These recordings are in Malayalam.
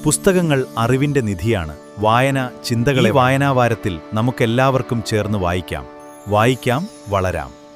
പുസ്തകങ്ങൾ അറിവിന്റെ നിധിയാണ്. വായന ചിന്തകളെ. വായനാവാരത്തിൽ നമുക്കെല്ലാവർക്കും ചേർന്ന് വായിക്കാം, വളരാം.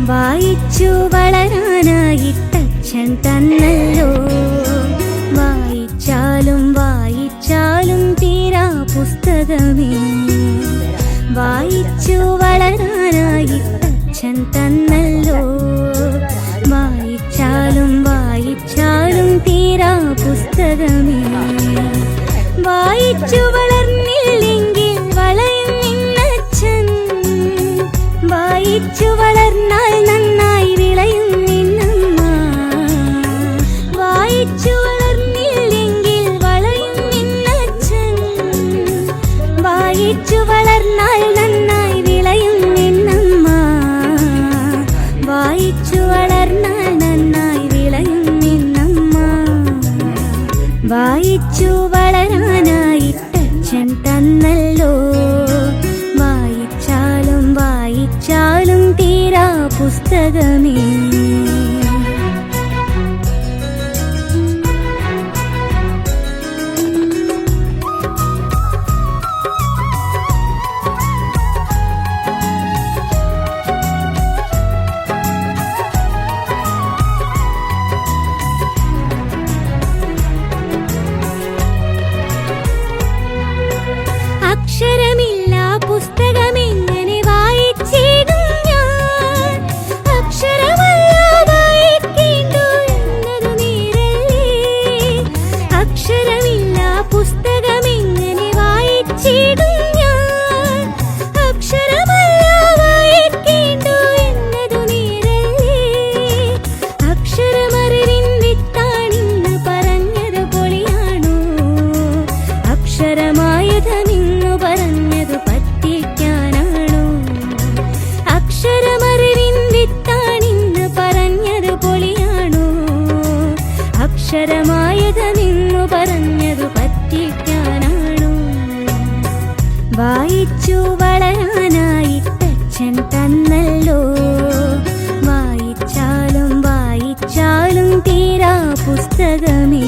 വായിച്ചു വളരാനായിട്ടച്ഛൻ തന്നല്ലോ. വായിച്ചാലും വായിച്ചാലും തീരാ പുസ്തകമേ. വായിച്ചു വളരാനായിട്ടച്ഛൻ തന്നല്ലോ. വായിച്ചാലും വായിച്ചാലും തീരാ പുസ്തകമേ. വായിച്ചു വളർന്നില്ലെങ്കിൽ വളയും നിന്നച്ഛൻ. വായിച്ചു വളർന്നാൽ നന്നായി വിളയും നിന്നമ്മ. വായിച്ചു വളർന്നില്ലെങ്കിൽ വളയും നിന്നച്ഛൻ. വായിച്ചു വളർന്നാൽ നന്നായി വിളയും നിന്നമ്മ. വായിച്ചു വളർന്നാൽ നന്നായി വിളയും നിന്നമ്മ. വായിച്ചു വളരാനായിട്ടച്ഛൻ തന്നല്ലോ. വായിച്ചാലും തീരാ പുസ്തകമേ. അക്ഷരമില്ല പുസ്തകമെങ്ങനെ വായിച്ചിടും ഞാൻ. അക്ഷരമല്ല വായിക്കേണ്ടു എന്നതു നേരല്ലേ. അക്ഷരമില്ല പുസ്തകമെങ്ങനെ വായിച്ചിടും ഞാൻ. അക്ഷരമല്ല വായിക്കേണ്ടു എന്നതു നേരല്ലേ. അക്ഷരമറിവിൻ വിത്താണിന്ന് പറഞ്ഞത് പൊളിയാണോ. അക്ഷരമായുധമിന്നു പറഞ്ഞതു പറ്റിക്കാനാണോ. അക്ഷരമറിവിൻ വിത്താണിന്ന് പറഞ്ഞത് പൊളിയാണോ. അക്ഷരമായുധമിന്നു പറഞ്ഞതു പറ്റിക്കാനാണോ. വായിച്ചു വളരാനായിട്ടച്ഛൻ തന്നല്ലോ. വായിച്ചാലും വായിച്ചാലും തീരാ പുസ്തകമേ.